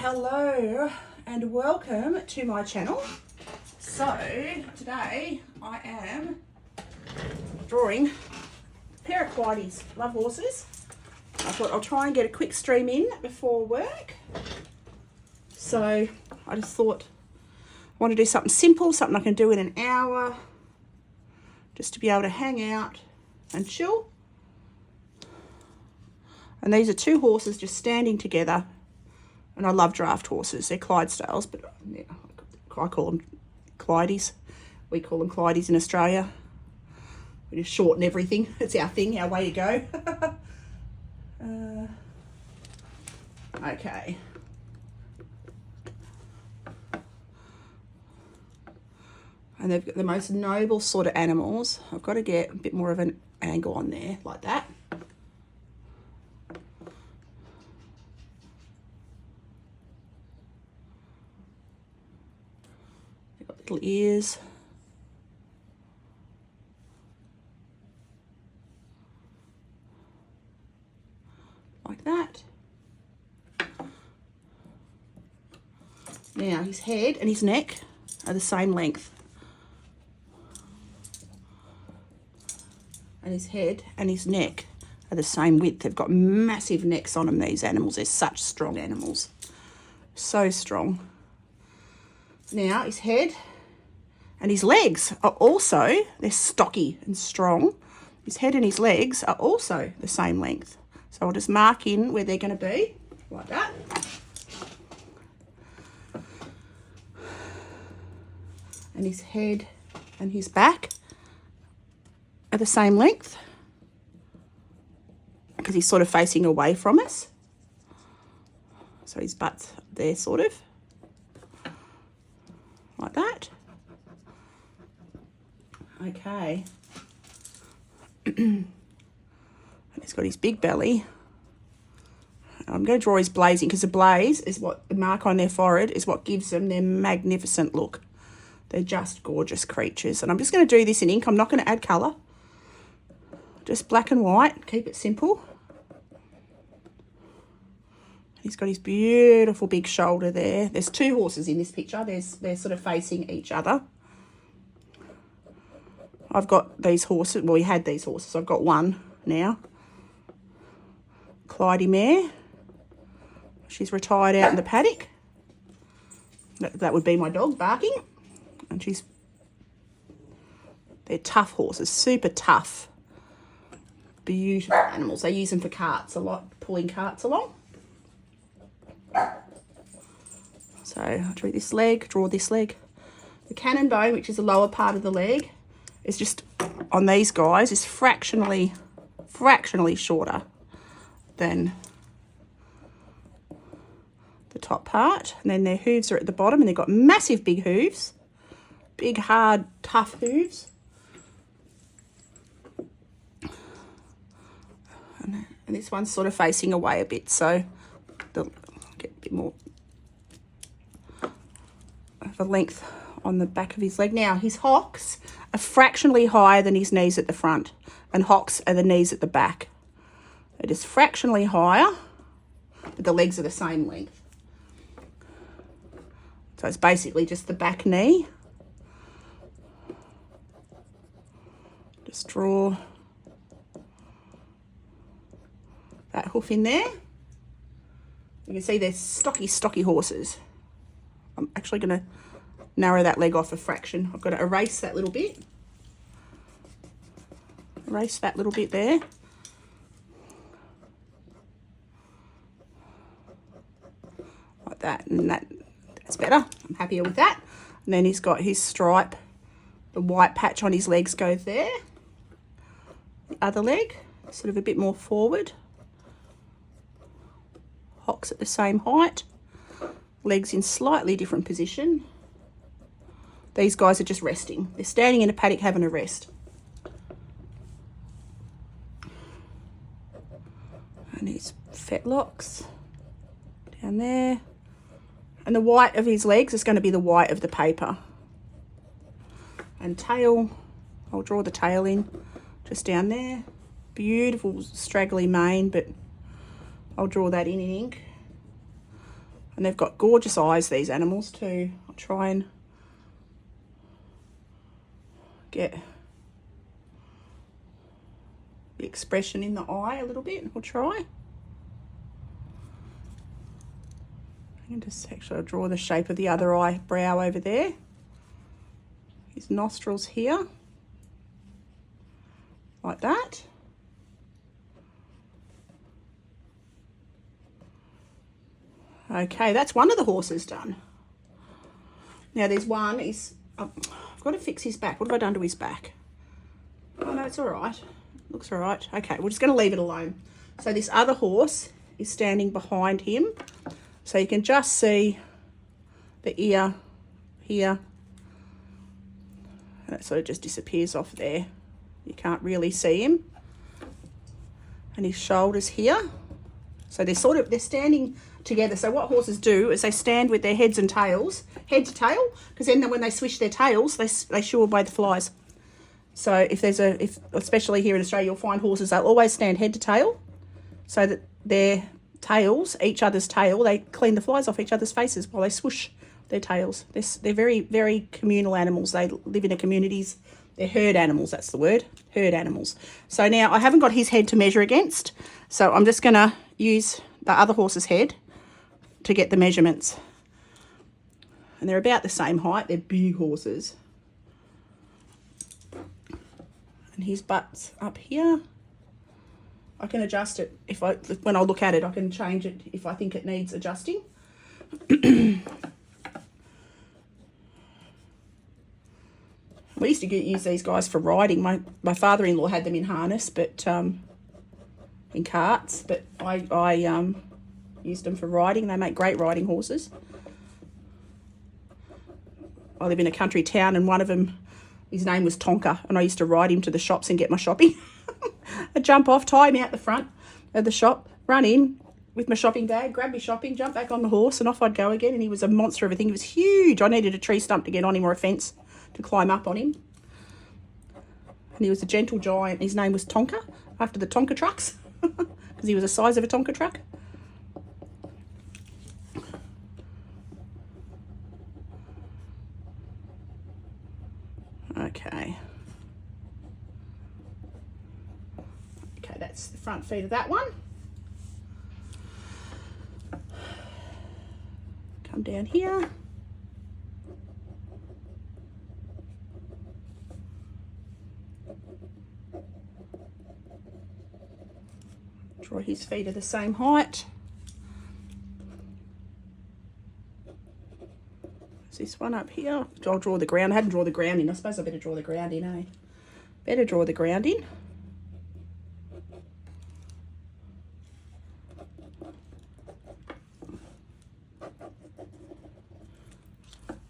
Hello and welcome to my channel. So today I am drawing a pair of Quieties. Love horses. I thought I'll try and get a quick stream in before work. So I just thought I want to do something simple, something I can do in an hour, just to be able to hang out and chill. And these are two horses just standing together. And I love draft horses. They're Clydesdales, but yeah, I call them Quieties. We call them Quieties in Australia. We just shorten everything. It's our thing, our way to go. Okay. And they've got the most noble sort of animals. I've got to get a bit more of an angle on there, like that. Little ears. Like that. Now his head and his neck are the same length. And his head and his neck are the same width. They've got massive necks on them, these animals. They're such strong animals. So strong. Now his head and his legs are also, they're stocky and strong. His head and his legs are also the same length. So I'll just mark in where they're going to be, like that. And his head and his back are the same length, because he's sort of facing away from us. So his butt's there, sort of. Like that. Okay. And he's got his big belly. I'm going to draw his blazing, because the blaze is what, the mark on their forehead is what gives them their magnificent look. They're just gorgeous creatures. And I'm just going to do this in ink. I'm not going to add colour. Just black and white. Keep it simple. He's got his beautiful big shoulder there. There's two horses in this picture. They're sort of facing each other. I've got these horses. Well, we had these horses. I've got one now. Clydie mare. She's retired out in the paddock. That would be my dog barking. And they're tough horses, super tough. Beautiful animals. They use them for carts a lot, pulling carts along. So I'll draw this leg. The cannon bone, which is the lower part of the leg, is just, on these guys, is fractionally shorter than the top part. And then their hooves are at the bottom, and they've got massive big hooves. Big, hard, tough hooves. And this one's sort of facing away a bit, so they'll get a bit more of a length on the back of his leg. Now, his hocks are fractionally higher than his knees at the front, and hocks are the knees at the back. They're just fractionally higher, but the legs are the same length. So it's basically just the back knee. Just draw that hoof in there. You can see they're stocky horses. I'm actually going to narrow that leg off a fraction. I've got to erase that little bit. Erase that little bit there. Like that, and that's better. I'm happier with that. And then he's got his stripe. The white patch on his legs goes there. The other leg, sort of a bit more forward. Hocks at the same height. Legs in slightly different position. These guys are just resting. They're standing in a paddock having a rest. And his fetlocks down there. And the white of his legs is going to be the white of the paper. And tail, I'll draw the tail in just down there. Beautiful straggly mane, but I'll draw that in ink. And they've got gorgeous eyes, these animals too. I'll try and get the expression in the eye a little bit. We'll try. I can just actually draw the shape of the other eyebrow over there. His nostrils here, like that. Okay, that's one of the horses done. Now there's one, I've got to fix his back. What have I done to his back? Oh no, it's all right. Looks all right. Okay, we're just going to leave it alone. So this other horse is standing behind him. So you can just see the ear here. And it sort of just disappears off there. You can't really see him. And his shoulders here. So they're standing together. So what horses do is they stand with their heads and tails, head to tail, because then when they swish their tails, they shoo away the flies. So especially here in Australia, you'll find horses, they'll always stand head to tail, so that their tails, each other's tail, they clean the flies off each other's faces while they swoosh their tails. They're very, very communal animals. They live in communities. They're herd animals, that's the word, herd animals. So now I haven't got his head to measure against, so I'm just going to use the other horse's head to get the measurements. And they're about the same height. They're big horses. And his butt's up here. I can adjust it when I look at it. I can change it if I think it needs adjusting. We used to use these guys for riding. My father-in-law had them in harness, but in carts. But I used them for riding. They make great riding horses. I live in a country town, and one of them, his name was Tonka, and I used to ride him to the shops and get my shopping. I'd jump off, tie him out the front of the shop, run in with my shopping bag, grab my shopping, jump back on the horse, and off I'd go again. And he was a monster of a thing. He was huge. I needed a tree stump to get on him or a fence to climb up on him. And he was a gentle giant. His name was Tonka, after the Tonka trucks, because he was the size of a Tonka truck. Okay, that's the front feet of that one. Come down here. Draw his feet are the same height. This one up here. I'll draw the ground. I hadn't drawn the ground in. I suppose I better draw the ground in, eh? Better draw the ground in.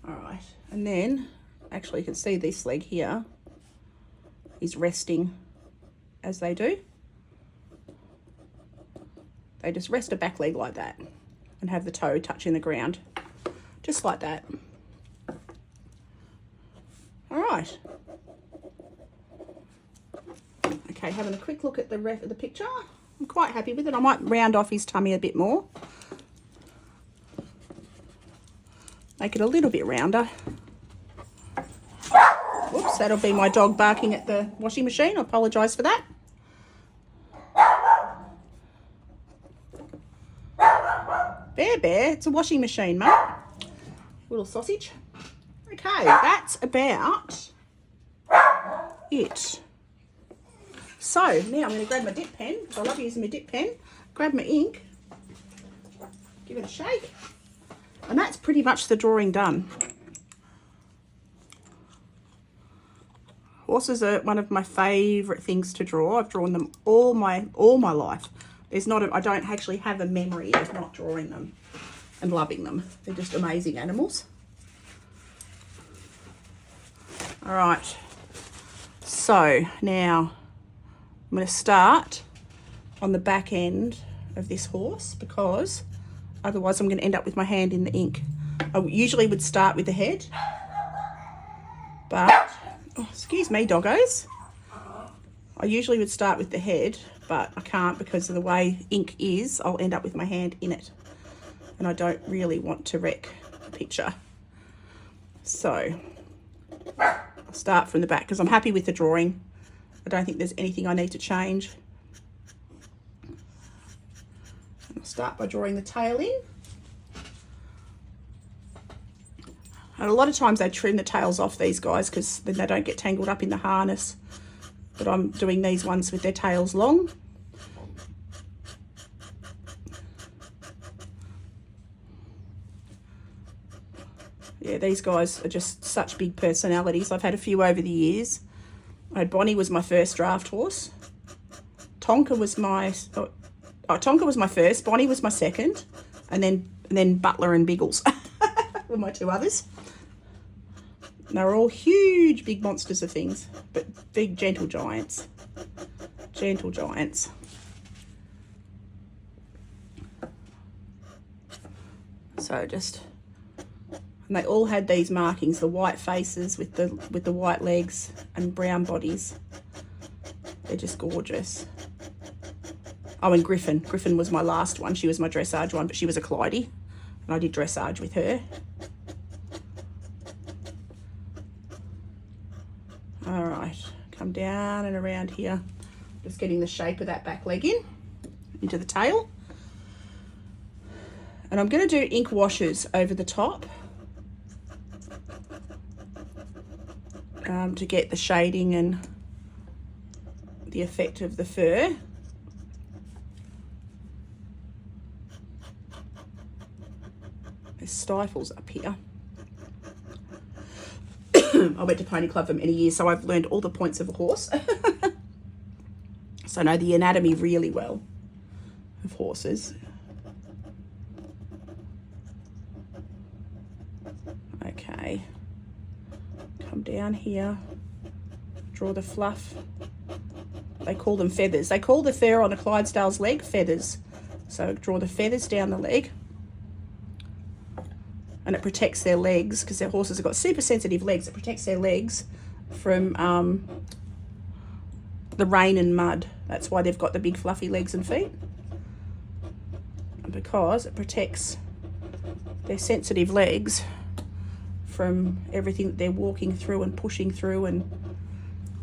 All right. And then, actually, you can see this leg here is resting as they do. They just rest a back leg like that and have the toe touching the ground, just like that. All right. Okay, having a quick look at the picture. I'm quite happy with it. I might round off his tummy a bit more. Make it a little bit rounder. Whoops, that'll be my dog barking at the washing machine. I apologise for that. Bear, it's a washing machine, mate. Little sausage. Okay, that's about it. So now I'm going to grab my dip pen. I love using my dip pen. Grab my ink. Give it a shake. And that's pretty much the drawing done. Horses are one of my favourite things to draw. I've drawn them all my life. I don't actually have a memory of not drawing them and loving them. They're just amazing animals. All right, so now I'm going to start on the back end of this horse, because otherwise I'm going to end up with my hand in the ink. I usually would start with the head, but, oh, excuse me, doggos. I usually would start with the head, but I can't because of the way ink is. I'll end up with my hand in it. and I don't really want to wreck the picture. So I'll start from the back because I'm happy with the drawing. I don't think there's anything I need to change. I'll start by drawing the tail in. And a lot of times they trim the tails off these guys because then they don't get tangled up in the harness. But I'm doing these ones with their tails long. Yeah, these guys are just such big personalities. I've had a few over the years. Bonnie was my first draft horse. Tonka was my first. Bonnie was my second, and then Butler and Biggles were my two others. And they were all huge, big monsters of things, but big, gentle giants. Gentle giants. So just. And they all had these markings, the white faces with the white legs and brown bodies. They're just gorgeous. Oh, and Griffin. Griffin was my last one. She was my dressage one, but she was a Clydie. And I did dressage with her. All right, come down and around here. Just getting the shape of that back leg into the tail. And I'm going to do ink washes over the top. To get the shading and the effect of the fur. There's stifles up here. I went to Pony Club for many years, so I've learned all the points of a horse. So I know the anatomy really well of horses. Okay. Come down here, draw the fluff. They call them feathers. They call the fur on a Clydesdale's leg feathers. So draw the feathers down the leg. And it protects their legs because their horses have got super sensitive legs. It protects their legs from the rain and mud. That's why they've got the big fluffy legs and feet. And because it protects their sensitive legs from everything that they're walking through and pushing through and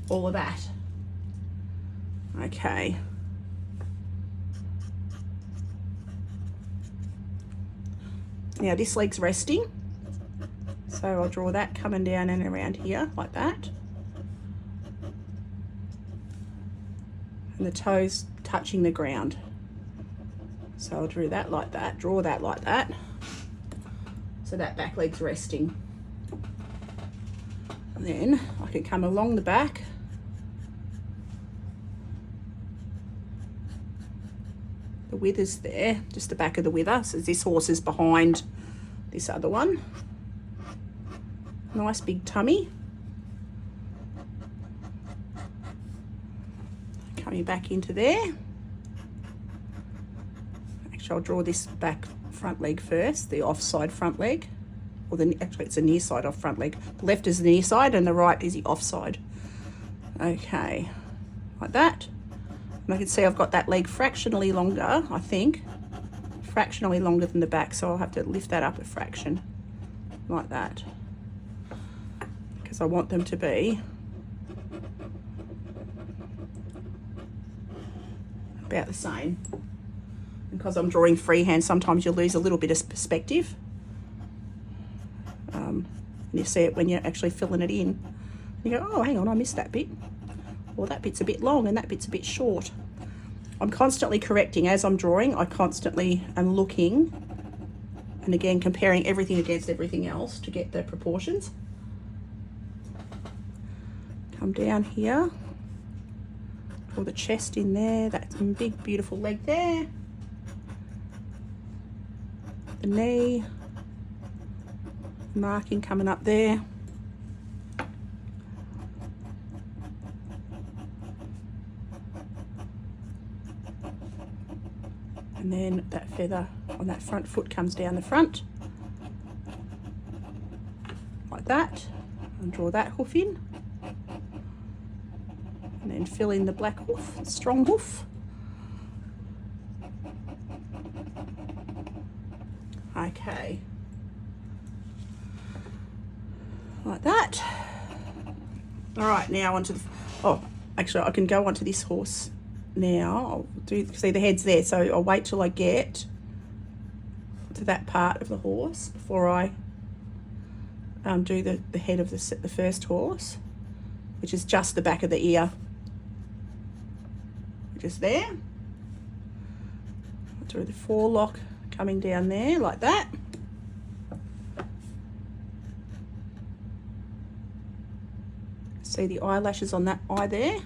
all of that. Okay. Now this leg's resting, so I'll draw that coming down and around here like that. And the toes touching the ground. So I'll draw that like that, draw that like that. So that back leg's resting. And then I can come along the back. The wither's there, just the back of the wither. So this horse is behind this other one. Nice big tummy. Coming back into there. Actually, I'll draw this back front leg first, the offside front leg. Or actually it's a near side off front leg. The left is the near side and the right is the offside. Okay, like that. And I can see I've got that leg fractionally longer, I think. Fractionally longer than the back, so I'll have to lift that up a fraction, like that. Because I want them to be about the same. And because I'm drawing freehand, sometimes you'll lose a little bit of perspective. And you see it when you're actually filling it in. You go, oh, hang on, I missed that bit. Or that bit's a bit long and that bit's a bit short. I'm constantly correcting as I'm drawing. I constantly am looking and again comparing everything against everything else to get the proportions. Come down here, draw the chest in there, that big beautiful leg there, the knee, marking coming up there. And then that feather on that front foot comes down the front, like that, and draw that hoof in. And then fill in the black hoof, the strong hoof. Okay. Like that. All right, now onto the, oh, actually I can go onto this horse now. I'll do, see the head's there, so I'll wait till I get to that part of the horse before I do the head of the first horse, which is just the back of the ear, which is there. I'll do the forelock coming down there like that. See the eyelashes on that eye there.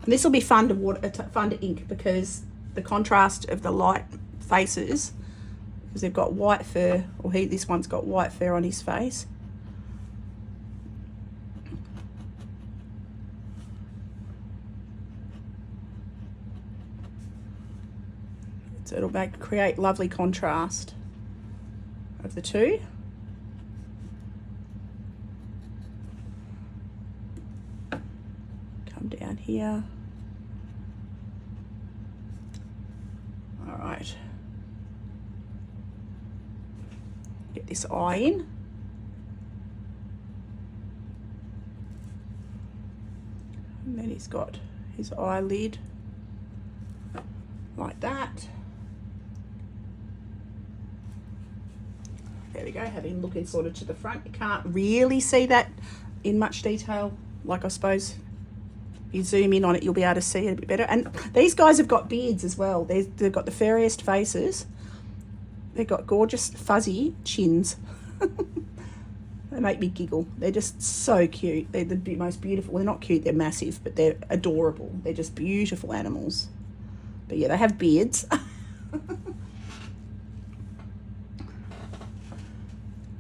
And this will be fun to ink because the contrast of the light faces, because they've got white fur, or this one's got white fur on his face. So it'll create lovely contrast of the two. Come down here. All right. Get this eye in. And then he's got his eyelid like that. There we go, having looking sort of to the front. You can't really see that in much detail, like I suppose if you zoom in on it, you'll be able to see it a bit better. And these guys have got beards as well. They've got the furriest faces. They've got gorgeous fuzzy chins. They make me giggle. They're just so cute. They're the most beautiful. Well, they're not cute, they're massive, but they're adorable. They're just beautiful animals. But yeah, they have beards.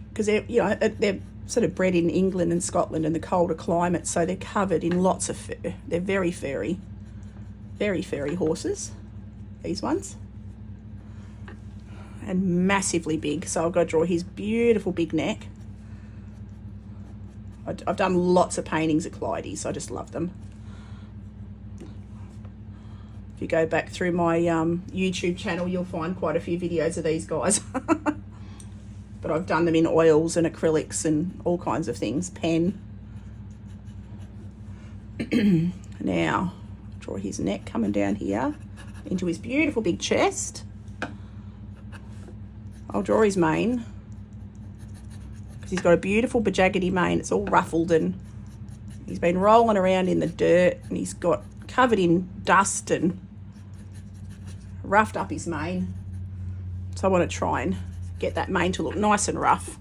Because they're sort of bred in England and Scotland and the colder climates, so they're covered in lots of fur. They're very furry horses, these ones. And massively big, so I'll go draw his beautiful big neck. I've done lots of paintings of Clydes, I just love them. If you go back through my YouTube channel, you'll find quite a few videos of these guys. But I've done them in oils and acrylics and all kinds of things, pen. Now, draw his neck coming down here into his beautiful big chest. I'll draw his mane because he's got a beautiful bajaggedy mane. It's all ruffled and he's been rolling around in the dirt and he's got covered in dust and roughed up his mane. So I want to try and get that mane to look nice and rough.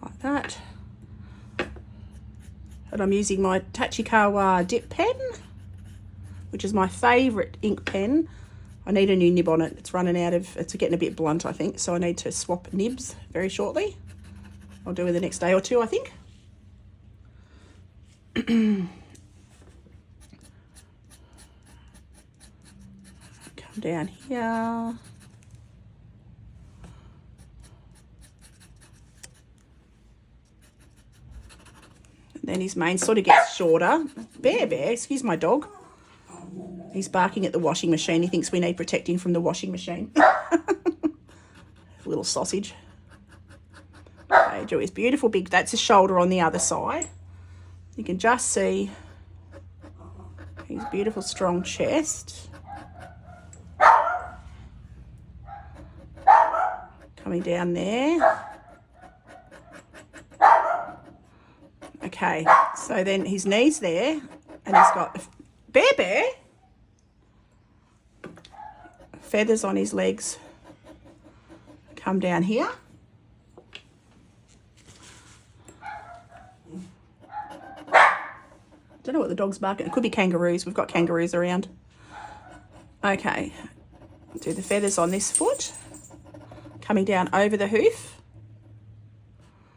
Like that. And I'm using my Tachikawa dip pen, which is my favourite ink pen. I need a new nib on it. It's running out of, it's getting a bit blunt, I think, so I need to swap nibs very shortly. I'll do it the next day or two, I think. Come down here. And then his mane sort of gets shorter. Bear, excuse my dog. He's barking at the washing machine. He thinks we need protecting from the washing machine. Little sausage. Okay, do his beautiful big, that's his shoulder on the other side. You can just see his beautiful strong chest. Coming down there. Okay, so then his knees there, and he's got Bear feathers on his legs. Come down here. Don't know what the dog's barking. It could be kangaroos. We've got kangaroos around. Okay, do the feathers on this foot. Coming down over the hoof.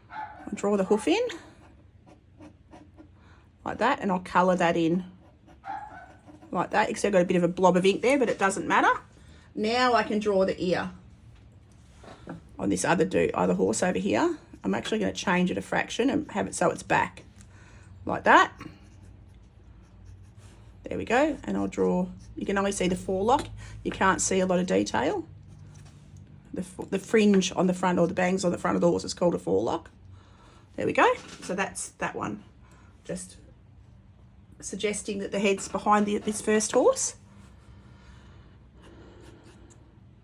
I'll draw the hoof in. Like that, and I'll colour that in. Like that. Except I've got a bit of a blob of ink there, but it doesn't matter. Now I can draw the ear on this other horse over here. I'm actually going to change it a fraction and have it so it's back. Like that. There we go. And I'll draw, you can only see the forelock. You can't see a lot of detail. The fringe on the front, or the bangs on the front of the horse, is called a forelock. There we go. So that's that one. Just suggesting that the head's behind this first horse.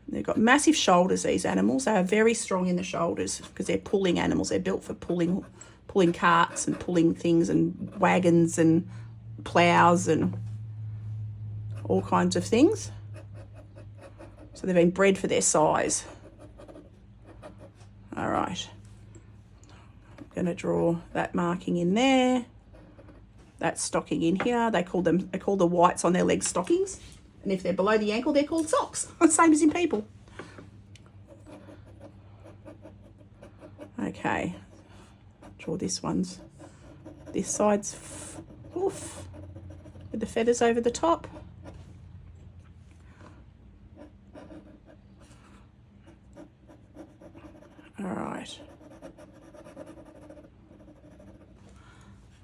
They've got massive shoulders, these animals. They are very strong in the shoulders because they're pulling animals. They're built for pulling carts and pulling things and wagons and ploughs and all kinds of things. So they've been bred for their size. All right. I'm going to draw that marking in there. That stocking in here. They call the whites on their legs stockings. And if they're below the ankle, they're called socks. Same as in people. Okay. Draw this side's hoof with the feathers over the top. All right.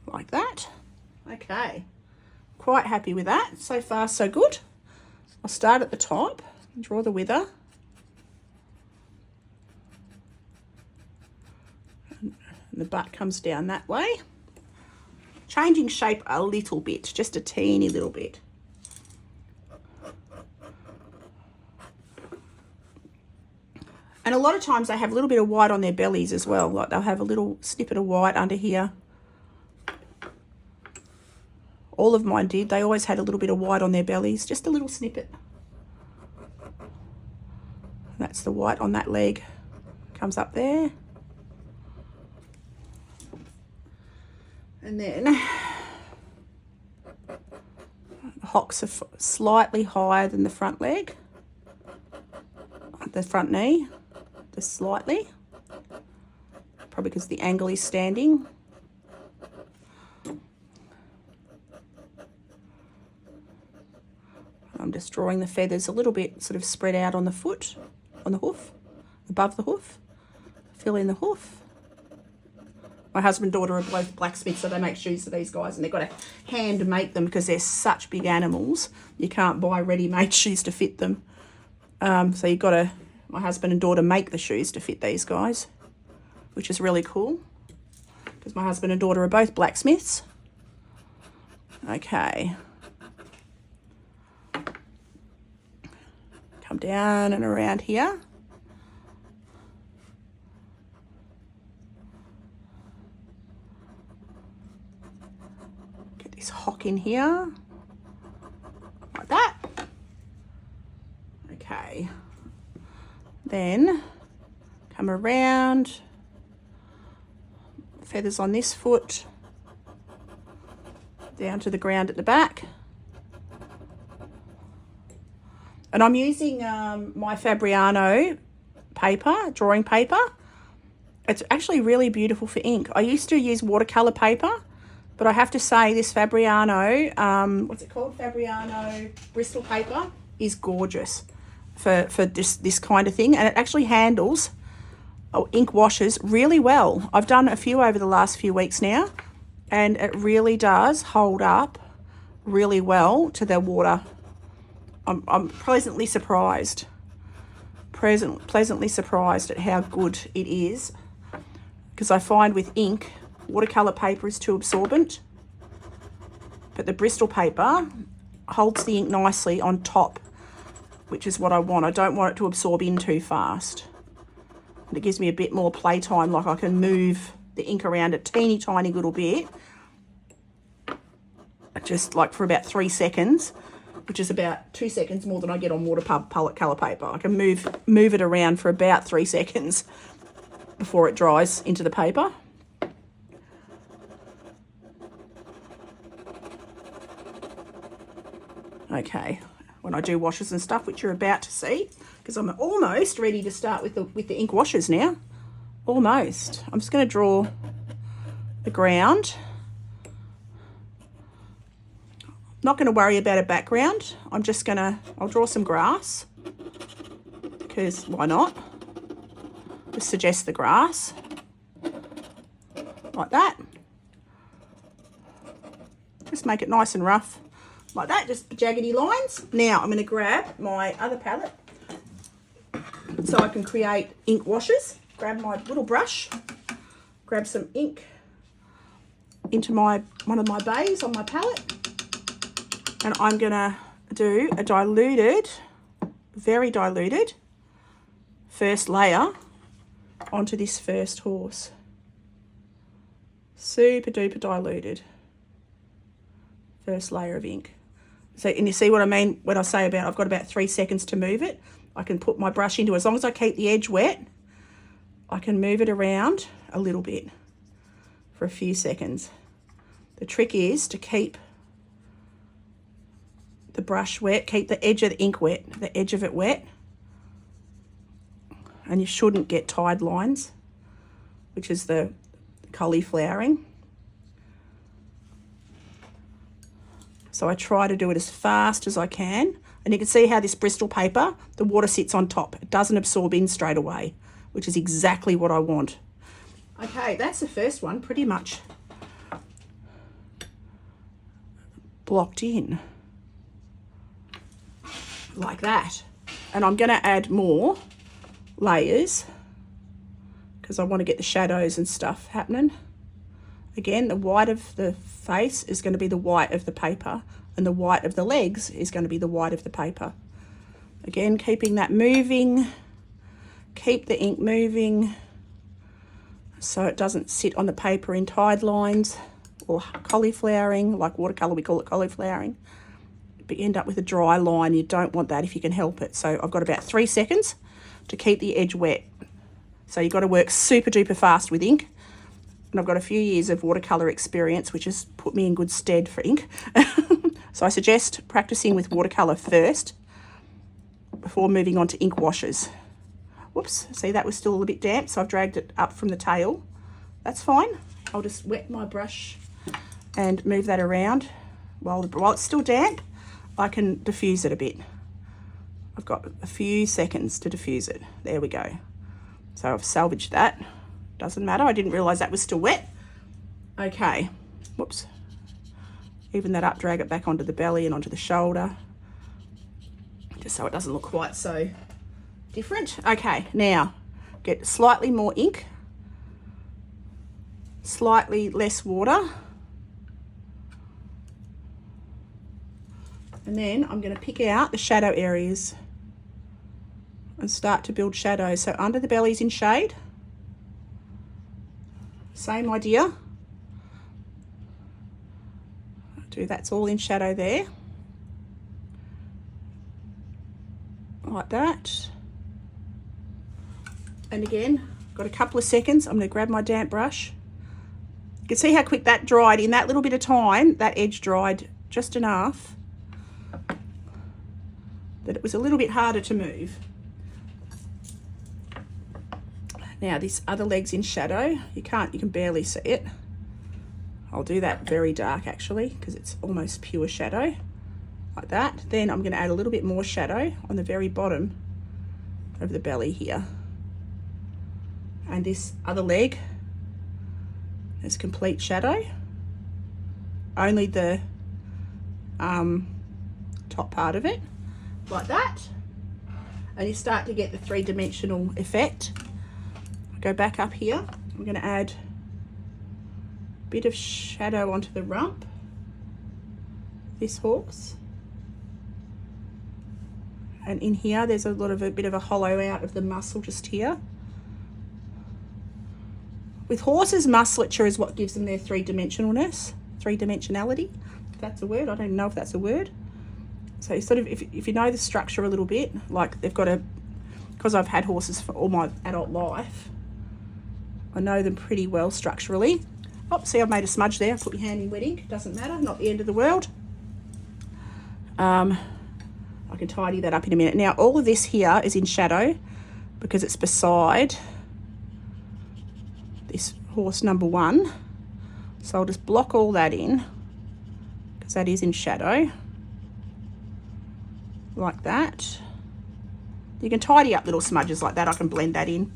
Like that. Okay. Quite happy with that. So far, so good. I'll start at the top, draw the wither. And the butt comes down that way. Changing shape a little bit, just a teeny little bit. And a lot of times they have a little bit of white on their bellies as well. Like they'll have a little snippet of white under here. All of mine did. They always had a little bit of white on their bellies, just a little snippet. That's the white on that leg. Comes up there. And then the hocks are slightly higher than the front leg, the front knee, just slightly. Probably because the angle is standing. I'm just drawing the feathers a little bit sort of spread out on the foot, on the hoof, above the hoof. Fill in the hoof. My husband and daughter are both blacksmiths, so they make shoes for these guys, and they've got to hand make them because they're such big animals. You can't buy ready-made shoes to fit them. So you've got to, my husband and daughter make the shoes to fit these guys, which is really cool because my husband and daughter are both blacksmiths. Okay. Come down and around here. Get this hock in here, like that. Okay. Then come around, feathers on this foot, down to the ground at the back. And I'm using my Fabriano paper, drawing paper. It's actually really beautiful for ink. I used to use watercolour paper, but I have to say this Fabriano, what's it called? Fabriano Bristol paper is gorgeous for this kind of thing. And it actually handles ink washes really well. I've done a few over the last few weeks now, and it really does hold up really well to the water. I'm pleasantly surprised. Pleasantly surprised at how good it is, because I find with ink, watercolour paper is too absorbent, but the Bristol paper holds the ink nicely on top, which is what I want. I don't want it to absorb in too fast. And it gives me a bit more playtime, like I can move the ink around a teeny tiny little bit, just like for about 3 seconds, which is about 2 seconds more than I get on watercolour paper. I can move it around for about 3 seconds before it dries into the paper. Okay, when I do washes and stuff, which you're about to see, because I'm almost ready to start with the ink washes now. Almost. I'm just going to draw the ground. Not going to worry about a background. I'll draw some grass, because why not? Just suggest the grass, like that. Just make it nice and rough. like that, just jaggedy lines. Now I'm going to grab my other palette so I can create ink washes. Grab my little brush, grab some ink into one of my bays on my palette, and I'm going to do a diluted, very diluted first layer onto this first horse. Super duper diluted first layer of ink. So, and you see what I mean when I say about I've got about 3 seconds to move it. I can put my brush into, as long as I keep the edge wet, I can move it around a little bit for a few seconds. The trick is to keep the brush wet, keep the edge of the ink wet, the edge of it wet. And you shouldn't get tide lines, which is the cauliflowering. So I try to do it as fast as I can. And you can see how this Bristol paper, the water sits on top. It doesn't absorb in straight away, which is exactly what I want. Okay, that's the first one, pretty much blocked in like that. And I'm going to add more layers because I want to get the shadows and stuff happening. Again, the white of the face is going to be the white of the paper, and the white of the legs is going to be the white of the paper. Again, keeping that moving, keep the ink moving so it doesn't sit on the paper in tide lines or cauliflowering, like watercolour we call it cauliflowering. But you end up with a dry line. You don't want that if you can help it. So I've got about 3 seconds to keep the edge wet. So you've got to work super duper fast with ink. And I've got a few years of watercolour experience, which has put me in good stead for ink. So I suggest practicing with watercolour first before moving on to ink washes. Whoops, see that was still a bit damp, so I've dragged it up from the tail. That's fine. I'll just wet my brush and move that around. While it's still damp, I can diffuse it a bit. I've got a few seconds to diffuse it. There we go. So I've salvaged that. Doesn't matter, I didn't realise that was still wet. Okay, whoops. Even that up, drag it back onto the belly and onto the shoulder, just so it doesn't look quite so different. Okay, now get slightly more ink, slightly less water, and then I'm going to pick out the shadow areas and start to build shadows. So under the belly's in shade. Same idea. That's all in shadow there. Like that. And again, got a couple of seconds. I'm going to grab my damp brush. You can see how quick that dried. In that little bit of time, that edge dried just enough that it was a little bit harder to move. Now this other leg's in shadow. You can barely see it. I'll do that very dark actually because it's almost pure shadow, like that. Then I'm going to add a little bit more shadow on the very bottom of the belly here. And this other leg is complete shadow. Only the top part of it, like that. And you start to get the 3-dimensional effect. Go back up here. I'm going to add a bit of shadow onto the rump, this horse. And in here, there's a bit of a hollow out of the muscle just here. With horses, musculature is what gives them their 3-dimensionalness, 3-dimensionality, if that's a word. I don't know if that's a word. So sort of, if you know the structure a little bit, like they've got because I've had horses for all my adult life, I know them pretty well structurally. Oh, see, I've made a smudge there. Put your hand in wet ink. Doesn't matter. Not the end of the world. I can tidy that up in a minute. Now, all of this here is in shadow because it's beside this horse number 1. So I'll just block all that in because that is in shadow. Like that. You can tidy up little smudges like that. I can blend that in.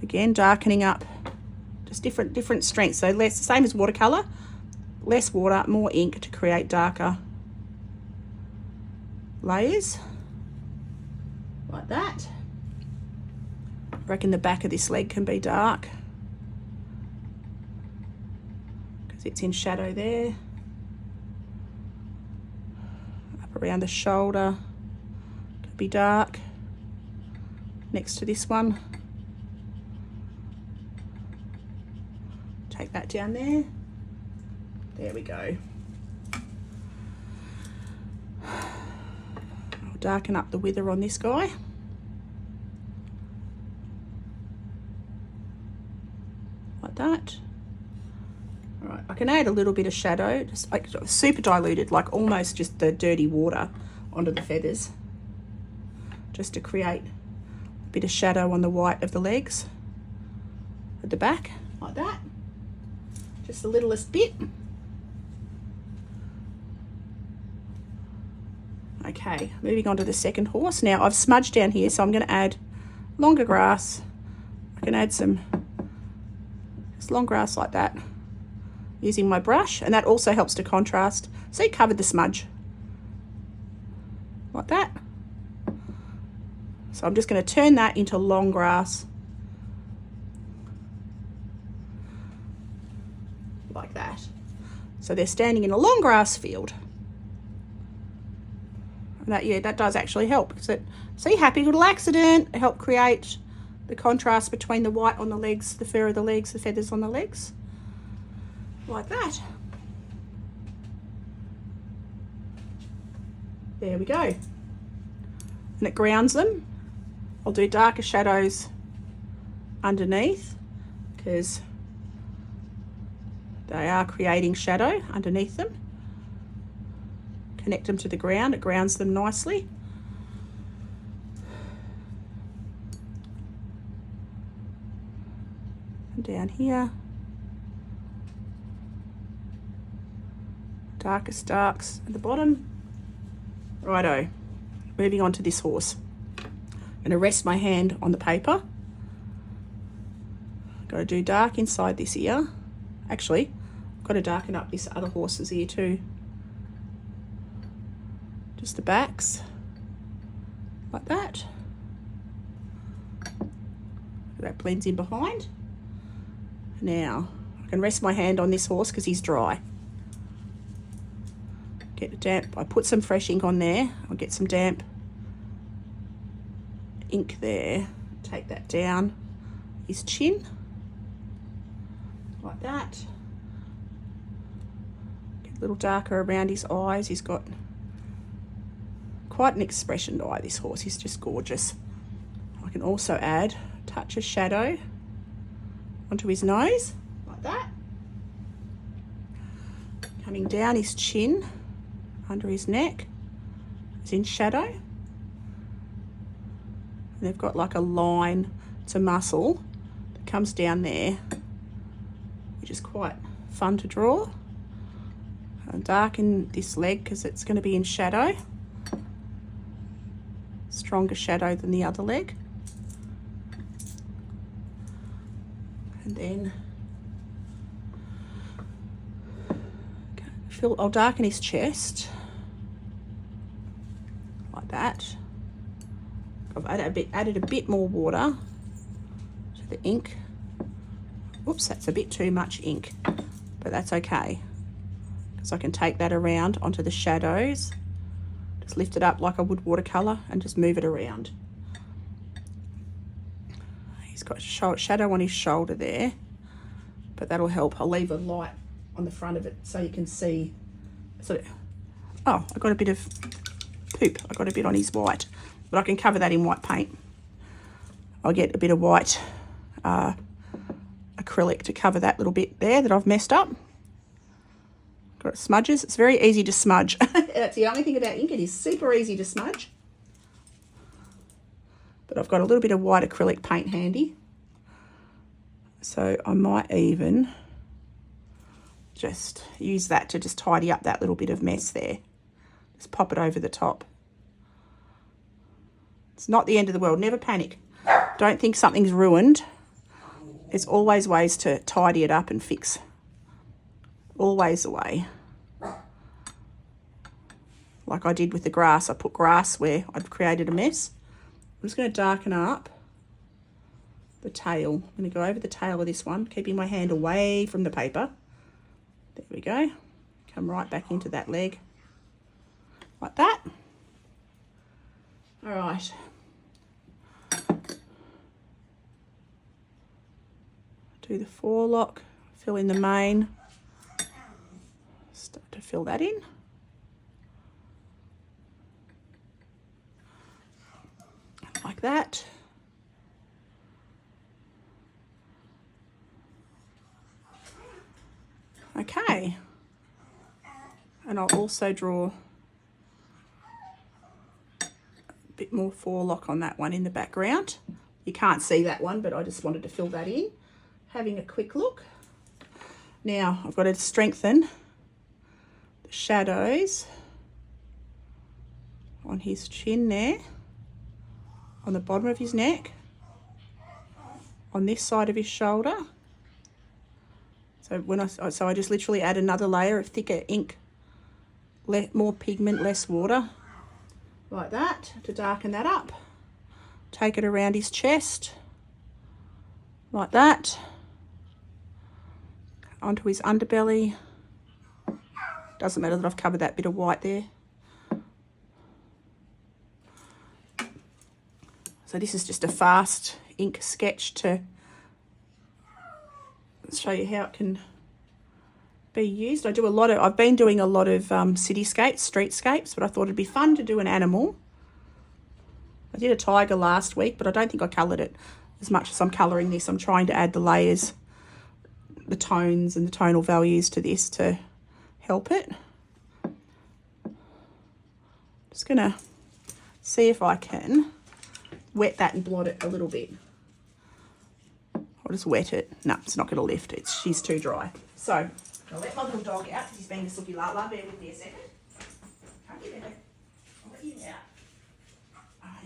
Again, darkening up Just different strengths. So less, same as watercolor, less water, more ink to create darker layers, like that. I reckon the back of this leg can be dark because it's in shadow there. Up around the shoulder, could be dark. Next to this one. Take that down there. There we go. I'll darken up the wither on this guy. Like that. All right, I can add a little bit of shadow, just like super diluted, like almost just the dirty water onto the feathers, just to create a bit of shadow on the white of the legs at the back, like that. Just the littlest bit. Okay, moving on to the second horse. Now I've smudged down here, so I'm going to add longer grass. I can add some just long grass like that using my brush, and that also helps to contrast. See, covered the smudge like that. So I'm just going to turn that into long grass like that. So they're standing in a long grass field. And that, yeah, that does actually help, because it, see, happy little accident, it helped create the contrast between the white on the legs, the fur of the legs, the feathers on the legs, like that. There we go. And it grounds them. I'll do darker shadows underneath because they are creating shadow underneath them. Connect them to the ground, it grounds them nicely. And down here, darkest darks at the bottom. Righto, moving on to this horse. I'm going to rest my hand on the paper. Got to do dark inside this ear. Actually, I've got to darken up this other horse's ear too. Just the backs, like that. That blends in behind. Now, I can rest my hand on this horse because he's dry. Get it damp. I put some fresh ink on there. I'll get some damp ink there. Take that down his chin, like that. Get a little darker around his eyes. He's got quite an expression eye, this horse. He's just gorgeous. I can also add a touch of shadow onto his nose, like that. Coming down his chin, under his neck, is in shadow. And they've got like a line to muscle that comes down there, which is quite fun to draw. I'll darken this leg because it's going to be in shadow. Stronger shadow than the other leg. And then I'll darken his chest like that. I've added a bit more water to the ink. Oops, that's a bit too much ink, but that's okay because I can take that around onto the shadows. Just lift it up like I would watercolor and just move it around. He's got shadow on his shoulder there, but that'll help. I'll leave a light on the front of it so you can see. So, oh, I got a bit of poop. I got a bit on his white, but I can cover that in white paint. I'll get a bit of white acrylic to cover that little bit there that I've messed up. Got smudges. It's very easy to smudge. That's the only thing about ink. It is super easy to smudge. But I've got a little bit of white acrylic paint handy. So I might even just use that to just tidy up that little bit of mess there. Just pop it over the top. It's not the end of the world. Never panic. Don't think something's ruined There's always ways to tidy it up and fix. Always a way. Like I did with the grass. I put grass where I'd created a mess. I'm just going to darken up the tail. I'm going to go over the tail of this one, keeping my hand away from the paper. There we go. Come right back into that leg. Like that. All right. Do the forelock, fill in the mane. Start to fill that in. Like that. Okay. And I'll also draw a bit more forelock on that one in the background. You can't see that one, but I just wanted to fill that in. Having a quick look. Now I've got to strengthen the shadows on his chin there, on the bottom of his neck, on this side of his shoulder. So I just literally add another layer of thicker ink, more pigment, less water, like that, to darken that up. Take it around his chest, like that, onto his underbelly. Doesn't matter that I've covered that bit of white there. So this is just a fast ink sketch to show you how it can be used. I've been doing a lot of cityscapes, streetscapes, but I thought it'd be fun to do an animal. I did a tiger last week, but I don't think I coloured it as much as I'm colouring this. I'm trying to add the layers, the tones and the tonal values to this to help it. Just gonna see if I can wet that and blot it a little bit. I'll just wet it. No, it's not going to lift. She's too dry. So I'll let my little dog out because he's being a sookie la-la. Bear with me a second. Come here, baby. I'll let you out.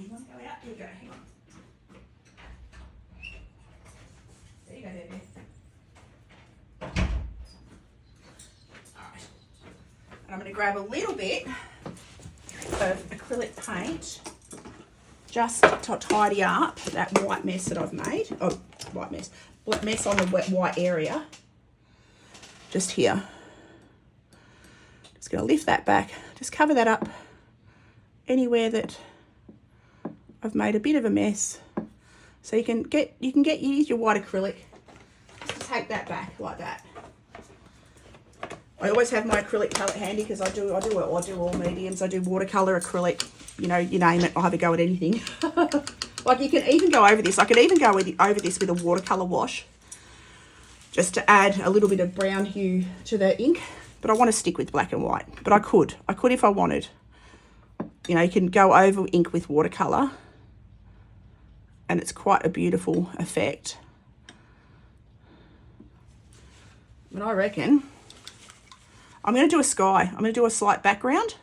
You want to go out? There you go. Hang on. There you go, baby. All right. And I'm going to grab a little bit of acrylic paint just to tidy up that white mess that I've made. Oh, white mess. Mess on the white area. Just here. Just going to lift that back. Just cover that up anywhere that I've made a bit of a mess. So you can use your white acrylic. Just take that back like that. I always have my acrylic palette handy because I do all mediums. I do watercolor, acrylic, you name it. I'll have a go at anything. Like you can even go over this. I could even go over this with a watercolor wash just to add a little bit of brown hue to the ink. But I want to stick with black and white. But I could if I wanted. You can go over ink with watercolor and it's quite a beautiful effect. But I reckon I'm going to do a sky. I'm going to do a slight background,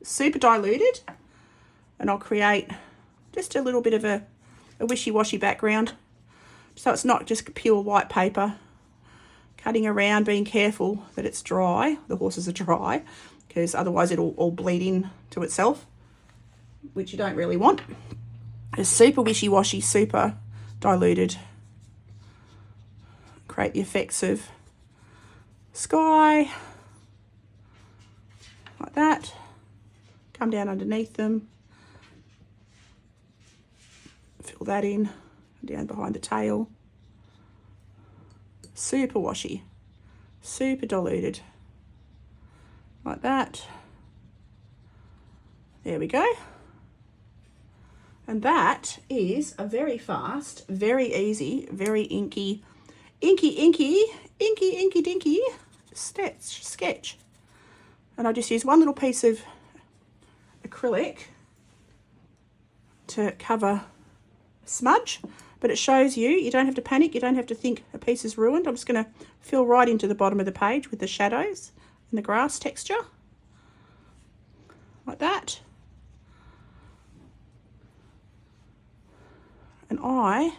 super diluted, and I'll create just a little bit of a wishy-washy background. So it's not just pure white paper. Cutting around, being careful that it's dry. The horses are dry because otherwise it'll all bleed in to itself, which you don't really want. It's super wishy-washy, super diluted. Create the effects of sky. Like that. Come down underneath them. Fill that in. Down behind the tail. Super washy. Super diluted. Like that. There we go. And that is a very fast, very easy, very inky dinky sketch. And I just use one little piece of acrylic to cover a smudge, but it shows you don't have to panic, you don't have to think a piece is ruined. I'm just going to fill right into the bottom of the page with the shadows and the grass texture, like that. And I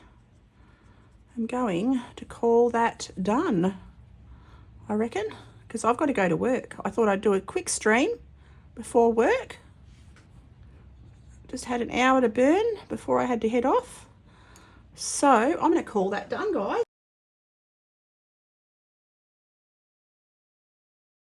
I'm going to call that done, I reckon, because I've got to go to work. I thought I'd do a quick stream before work. Just had an hour to burn before I had to head off. So I'm going to call that done, guys.